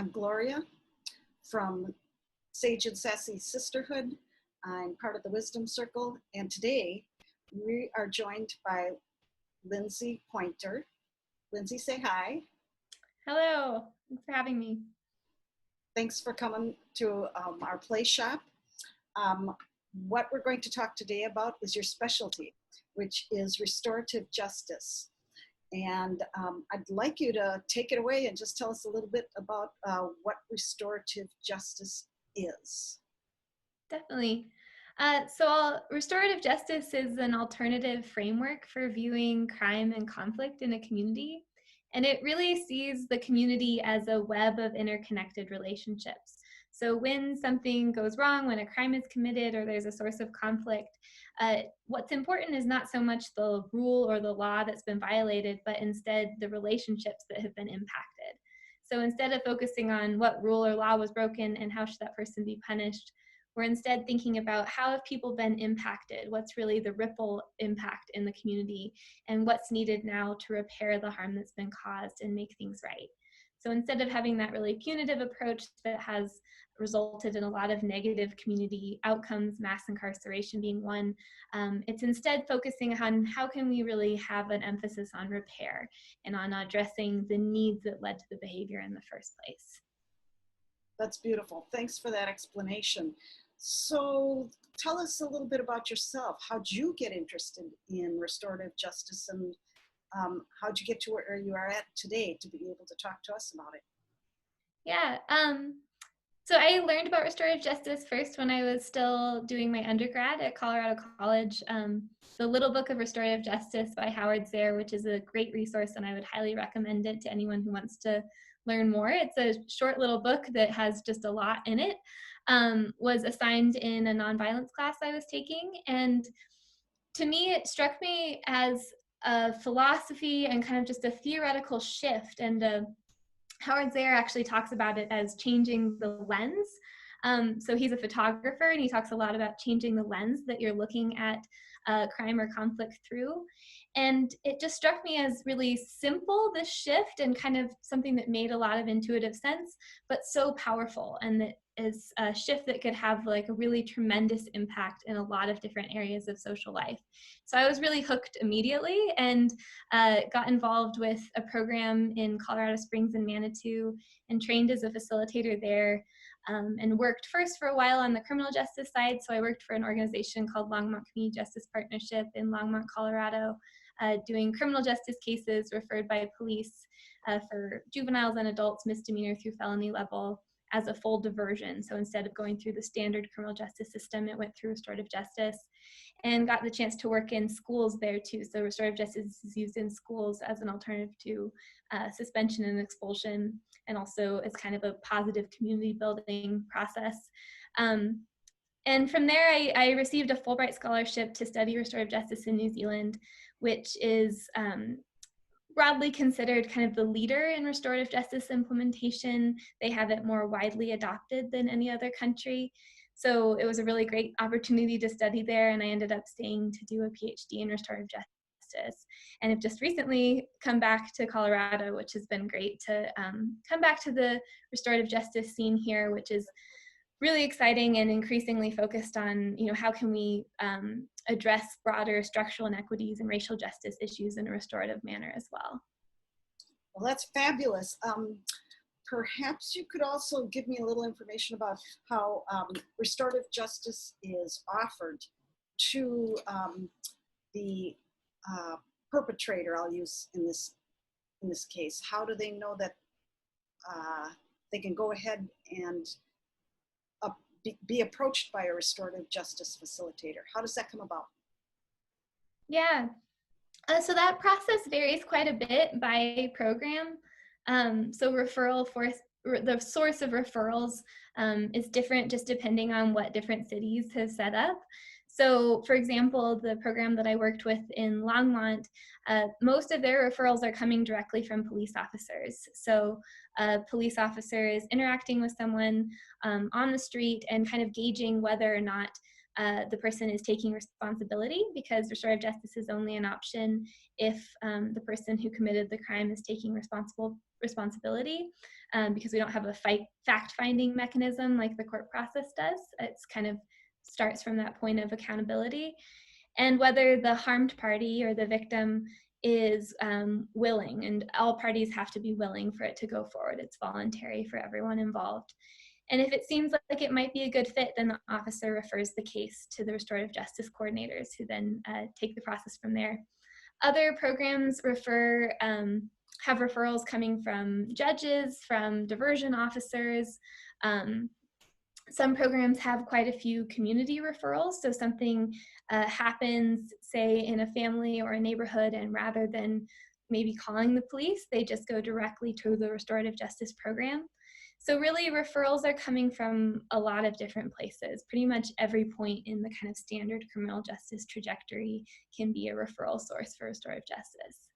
I'm Gloria from Sage and Sassy Sisterhood. I'm part of the Wisdom Circle, and today we are joined by Lindsey Pointer. Lindsey, say hi. Hello, thanks for having me. Thanks for coming to our play shop. What we're going to talk today about is your specialty, which is restorative justice. And I'd like you to take it away and just tell us a little bit about what restorative justice is. Definitely. Restorative justice is an alternative framework for viewing crime and conflict in a community. And it really sees the community as a web of interconnected relationships. So when something goes wrong, when a crime is committed or there's a source of conflict, what's important is not so much the rule or the law that's been violated, but instead the relationships that have been impacted. So instead of focusing on what rule or law was broken and how should that person be punished, we're instead thinking about how have people been impacted, what's really the ripple impact in the community, and what's needed now to repair the harm that's been caused and make things right. So instead of having that really punitive approach that has resulted in a lot of negative community outcomes, mass incarceration being one, it's instead focusing on how can we really have an emphasis on repair and on addressing the needs that led to the behavior in the first place. That's beautiful. Thanks for that explanation. So tell us a little bit about yourself. How'd you get interested in restorative justice, and how'd you get to where you are at today to be able to talk to us about it? Yeah, so I learned about restorative justice first when I was still doing my undergrad at Colorado College. The Little Book of Restorative Justice by Howard Zehr, which is a great resource, and I would highly recommend it to anyone who wants to learn more. It's a short little book that has just a lot in it. Was assigned in a nonviolence class I was taking, and to me it struck me as a philosophy and kind of just a theoretical shift, and Howard Zehr actually talks about it as changing the lens. So he's a photographer, and he talks a lot about changing the lens that you're looking at crime or conflict through. And it just struck me as really simple, this shift, and kind of something that made a lot of intuitive sense, but so powerful, and that is a shift that could have like a really tremendous impact in a lot of different areas of social life. So I was really hooked immediately, and got involved with a program in Colorado Springs and Manitou, and trained as a facilitator there, and worked first for a while on the criminal justice side. So I worked for an organization called Longmont Community Justice Partnership in Longmont, Colorado, doing criminal justice cases referred by police for juveniles and adults, misdemeanor through felony level, as a full diversion. So instead of going through the standard criminal justice system, it went through restorative justice, and got the chance to work in schools there too. So restorative justice is used in schools as an alternative to suspension and expulsion, and also as kind of a positive community building process. And from there, I received a Fulbright scholarship to study restorative justice in New Zealand, which is broadly considered kind of the leader in restorative justice implementation. They have it more widely adopted than any other country. So it was a really great opportunity to study there, and I ended up staying to do a PhD in restorative justice. And have just recently come back to Colorado, which has been great to come back to the restorative justice scene here, which is really exciting and increasingly focused on, how can we address broader structural inequities and racial justice issues in a restorative manner as well. Well, that's fabulous. Perhaps you could also give me a little information about how restorative justice is offered to the perpetrator, I'll use in this case. How do they know that they can go ahead and be approached by a restorative justice facilitator? How does that come about? Yeah, so that process varies quite a bit by program. So the source of referrals is different just depending on what different cities have set up. So for example, the program that I worked with in Longmont, most of their referrals are coming directly from police officers. So a police officer is interacting with someone on the street and kind of gauging whether or not the person is taking responsibility, because restorative justice is only an option if the person who committed the crime is taking responsibility, because we don't have a fact-finding mechanism like the court process does. It's kind of starts from that point of accountability. And whether the harmed party or the victim is willing, and all parties have to be willing for it to go forward. It's voluntary for everyone involved. And if it seems like it might be a good fit, then the officer refers the case to the restorative justice coordinators, who then take the process from there. Other programs have referrals coming from judges, from diversion officers. Some programs have quite a few community referrals. So something happens, say, in a family or a neighborhood, and rather than maybe calling the police, they just go directly to the restorative justice program. So really, referrals are coming from a lot of different places. Pretty much every point in the kind of standard criminal justice trajectory can be a referral source for restorative justice.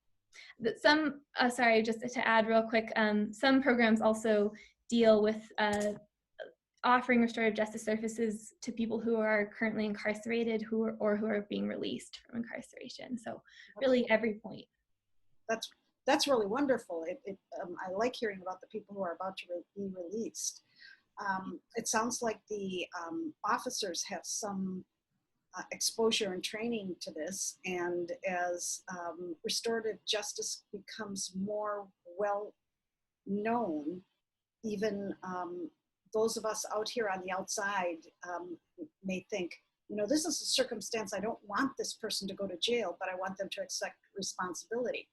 Sorry, just to add real quick, some programs also deal with offering restorative justice services to people who are currently incarcerated who are being released from incarceration. So really every point. That's really wonderful. I like hearing about the people who are about to be released. It sounds like the officers have some exposure and training to this, and as restorative justice becomes more well known, even those of us out here on the outside may think, this is a circumstance, I don't want this person to go to jail, but I want them to accept responsibility.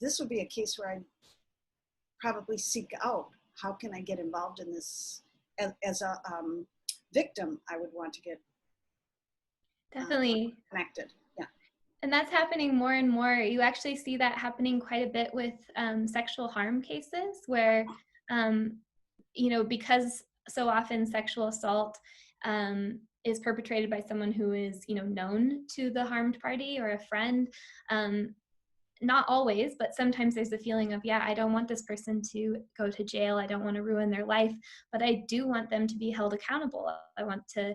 This would be a case where I'd probably seek out, how can I get involved in this? As a victim, I would want to get definitely connected. Yeah. And that's happening more and more. You actually see that happening quite a bit with sexual harm cases, where, because so often sexual assault is perpetrated by someone who is, known to the harmed party or a friend. Not always, but sometimes there's a feeling of, I don't want this person to go to jail. I don't want to ruin their life, but I do want them to be held accountable. I want to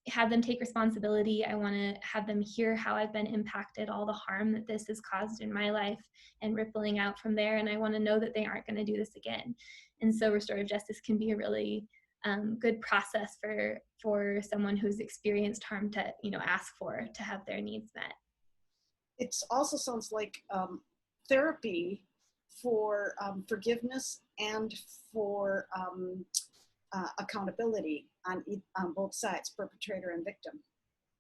have them take responsibility. I want to have them hear how I've been impacted, all the harm that this has caused in my life, and rippling out from there. And I want to know that they aren't going to do this again. And so restorative justice can be a really good process for someone who's experienced harm to, ask for, to have their needs met. It also sounds like therapy for forgiveness and for accountability on both sides, perpetrator and victim.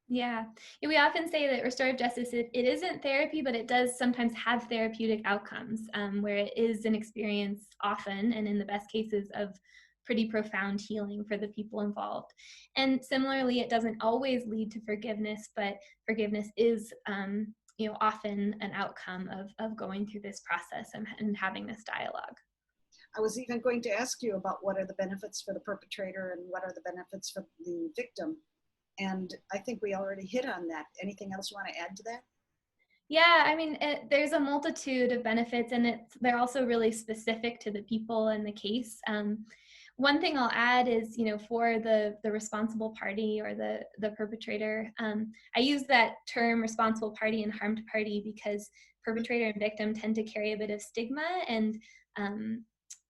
Yeah, we often say that restorative justice, it isn't therapy, but it does sometimes have therapeutic outcomes, where it is an experience often, and in the best cases, of pretty profound healing for the people involved. And similarly, it doesn't always lead to forgiveness, but forgiveness is often an outcome of going through this process and having this dialogue. I was even going to ask you about what are the benefits for the perpetrator and what are the benefits for the victim. And I think we already hit on that. Anything else you want to add to that? Yeah, I mean, there's a multitude of benefits, and they're also really specific to the people and the case. One thing I'll add is, for the responsible party or the perpetrator, I use that term responsible party and harmed party because perpetrator and victim tend to carry a bit of stigma, and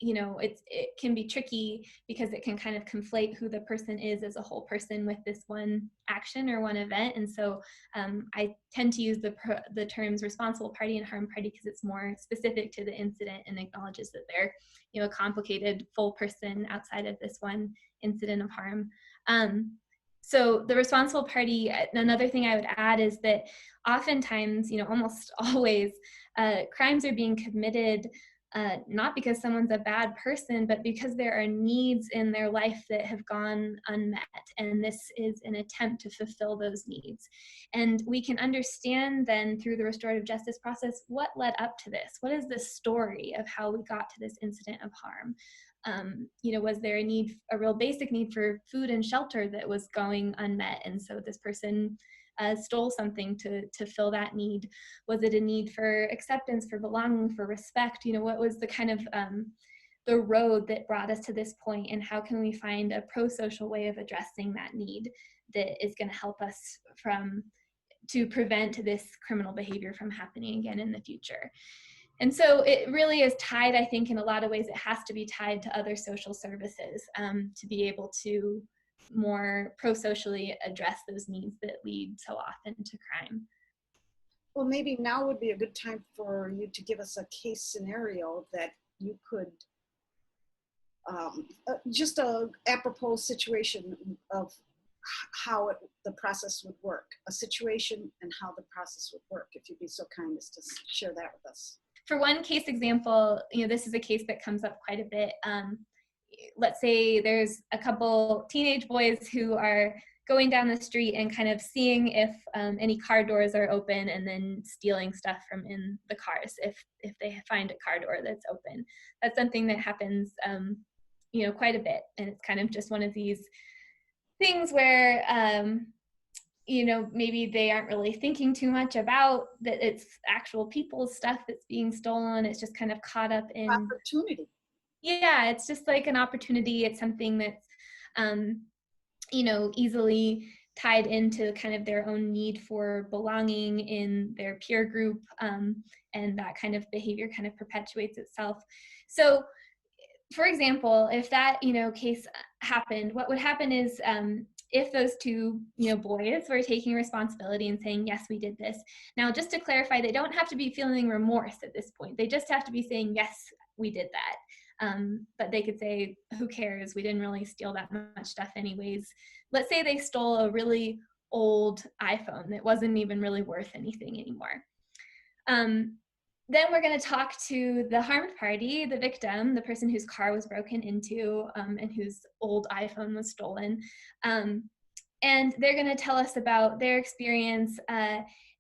it can be tricky because it can kind of conflate who the person is as a whole person with this one action or one event. And so I tend to use the terms responsible party and harmed party because it's more specific to the incident and acknowledges that they're, a complicated full person outside of this one incident of harm. So the responsible party, another thing I would add is that oftentimes, almost always, crimes are being committed not because someone's a bad person, but because there are needs in their life that have gone unmet. And this is an attempt to fulfill those needs. And we can understand then through the restorative justice process, what led up to this? What is the story of how we got to this incident of harm? Was there a real basic need for food and shelter that was going unmet? And so this person stole something to fill that need. Was it a need for acceptance, for belonging, for respect? What was the kind of the road that brought us to this point, and how can we find a pro-social way of addressing that need that is going to help us to prevent this criminal behavior from happening again in the future. And so it really is tied, I think, in a lot of ways, it has to be tied to other social services to be able to more pro-socially address those needs that lead so often to crime. Well, maybe now would be a good time for you to give us a case scenario that you could, just a apropos situation of how the process would work, a situation and how the process would work, if you'd be so kind as to share that with us. For one case example, this is a case that comes up quite a bit. Let's say there's a couple teenage boys who are going down the street and kind of seeing if any car doors are open and then stealing stuff from in the cars if they find a car door that's open. That's something that happens quite a bit, and it's kind of just one of these things where maybe they aren't really thinking too much about that it's actual people's stuff that's being stolen. It's just kind of caught up in opportunity. Yeah, it's just like an opportunity. It's something that's easily tied into kind of their own need for belonging in their peer group, and that kind of behavior kind of perpetuates itself. So for example, if that case happened, what would happen is if those two boys were taking responsibility and saying, yes, we did this. Now, just to clarify, they don't have to be feeling remorse at this point. They just have to be saying, yes, we did that. But they could say, who cares? We didn't really steal that much stuff anyways. Let's say they stole a really old iPhone that wasn't even really worth anything anymore. Then we're going to talk to the harmed party, the victim, the person whose car was broken into and whose old iPhone was stolen. And they're going to tell us about their experience.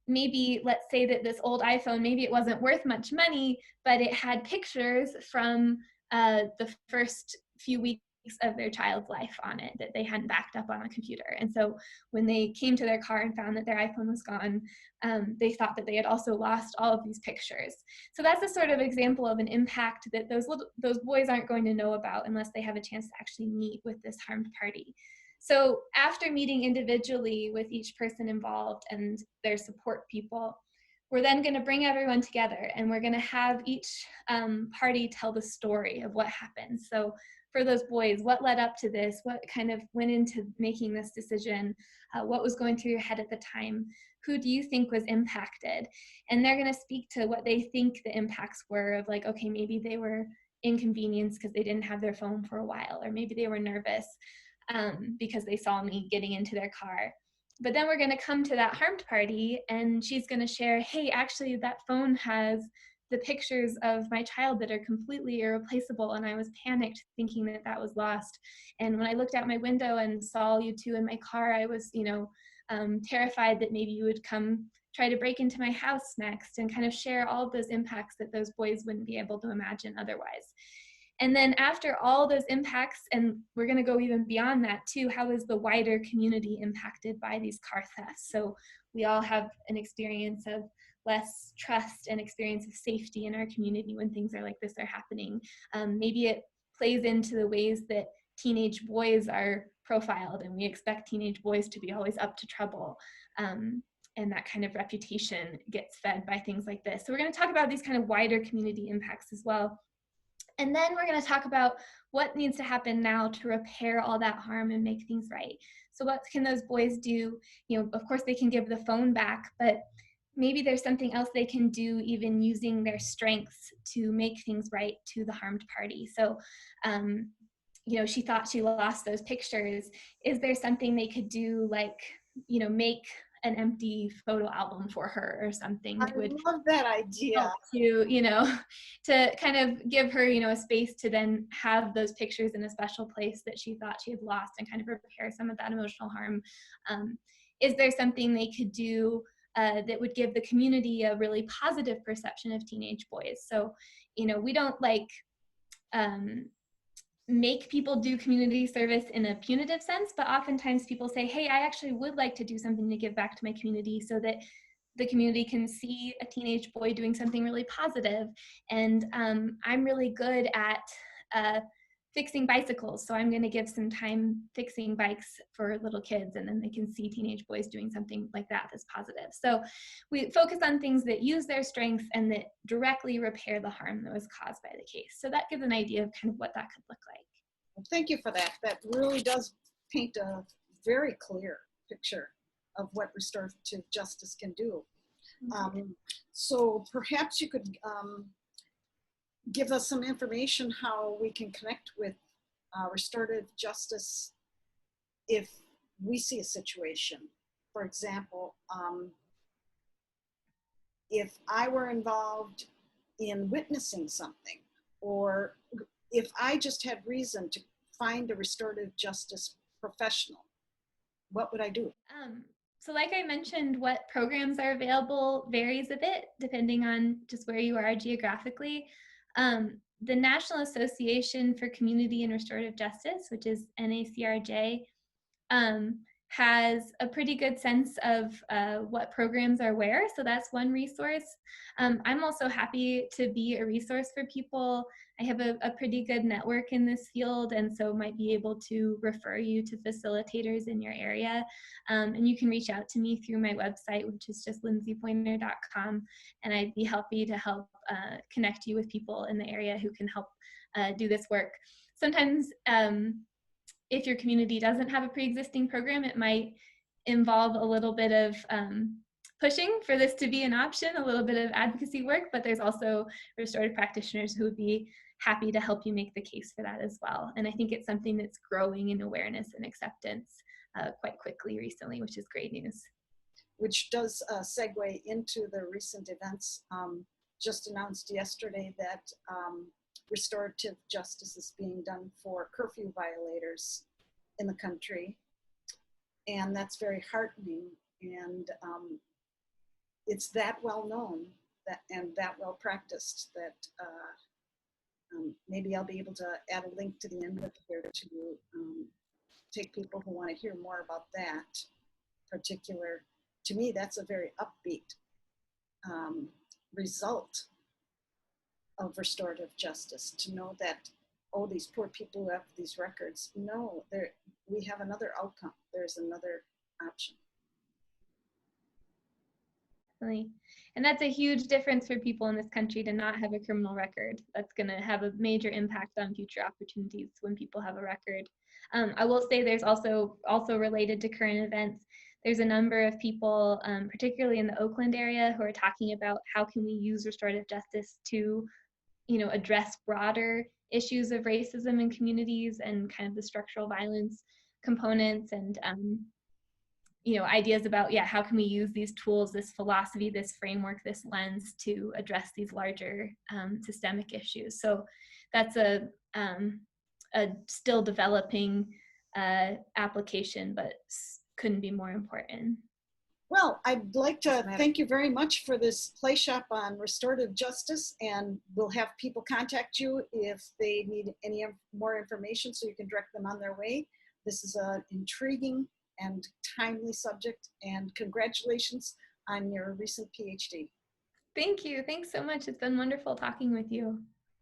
Maybe let's say that this old iPhone, maybe it wasn't worth much money, but it had pictures from the first few weeks of their child's life on it that they hadn't backed up on a computer. And so when they came to their car and found that their iPhone was gone, they thought that they had also lost all of these pictures. So that's a sort of example of an impact that those boys aren't going to know about unless they have a chance to actually meet with this harmed party. So after meeting individually with each person involved and their support people, we're then going to bring everyone together and we're going to have each party tell the story of what happened. So for those boys, what led up to this? What kind of went into making this decision? What was going through your head at the time? Who do you think was impacted? And they're going to speak to what they think the impacts were of, like, okay, maybe they were inconvenienced because they didn't have their phone for a while, or maybe they were nervous because they saw me getting into their car. But then we're going to come to that harmed party and she's going to share, hey, actually that phone has the pictures of my child that are completely irreplaceable, and I was panicked thinking that that was lost. And when I looked out my window and saw you two in my car, I was, terrified that maybe you would come try to break into my house next, and kind of share all of those impacts that those boys wouldn't be able to imagine otherwise. And then after all those impacts, and we're going to go even beyond that too, how is the wider community impacted by these car thefts? So we all have an experience of less trust and experience of safety in our community when things are like this are happening. Maybe it plays into the ways that teenage boys are profiled, and we expect teenage boys to be always up to trouble. And that kind of reputation gets fed by things like this. So we're going to talk about these kind of wider community impacts as well. And then we're going to talk about what needs to happen now to repair all that harm and make things right. So what can those boys do? Of course they can give the phone back, but maybe there's something else they can do, even using their strengths to make things right to the harmed party. So, she thought she lost those pictures. Is there something they could do, like, make an empty photo album for her or something that would love that idea to kind of give her a space to then have those pictures in a special place that she thought she had lost, and kind of repair some of that emotional harm. Is there something they could do that would give the community a really positive perception of teenage boys? So we don't make people do community service in a punitive sense, but oftentimes people say, hey, I actually would like to do something to give back to my community, so that the community can see a teenage boy doing something really positive. And I'm really good at fixing bicycles, so I'm going to give some time fixing bikes for little kids, and then they can see teenage boys doing something like that that's positive. So we focus on things that use their strengths and that directly repair the harm that was caused by the case. So that gives an idea of kind of what that could look like. Well, thank you for that. That really does paint a very clear picture of what restorative justice can do. So perhaps you could give us some information how we can connect with restorative justice if we see a situation. For example, if I were involved in witnessing something, or if I just had reason to find a restorative justice professional, what would I do? So like I mentioned, what programs are available varies a bit depending on just where you are geographically. The National Association for Community and Restorative Justice, which is NACRJ, has a pretty good sense of what programs are where. So that's one resource. I'm also happy to be a resource for people. I have a pretty good network in this field, and so might be able to refer you to facilitators in your area. And you can reach out to me through my website, which is just lindseypointer.com, and I'd be happy to help connect you with people in the area who can help do this work. Sometimes if your community doesn't have a pre-existing program, it might involve a little bit of pushing for this to be an option, a little bit of advocacy work, but there's also restorative practitioners who would be happy to help you make the case for that as well. And I think it's something that's growing in awareness and acceptance quite quickly recently, which is great news. Which does segue into the recent events just announced yesterday that restorative justice is being done for curfew violators in the country. And that's very heartening. And it's that well known and that well practiced that maybe I'll be able to add a link to the end of here to take people who want to hear more about that particular. To me, that's a very upbeat result of restorative justice, to know that, oh, these poor people who have these records, no, we have another outcome. There's another option. Definitely. And that's a huge difference for people in this country to not have a criminal record. That's going to have a major impact on future opportunities when people have a record. I will say there's also related to current events, there's a number of people, particularly in the Oakland area, who are talking about how can we use restorative justice to, address broader issues of racism in communities and kind of the structural violence components and, ideas about, how can we use these tools, this philosophy, this framework, this lens to address these larger systemic issues. So that's a still developing application, but couldn't be more important. Well, I'd like to thank you very much for this play shop on restorative justice, and we'll have people contact you if they need any more information so you can direct them on their way. This is an intriguing and timely subject, and congratulations on your recent PhD. Thank you. Thanks so much. It's been wonderful talking with you.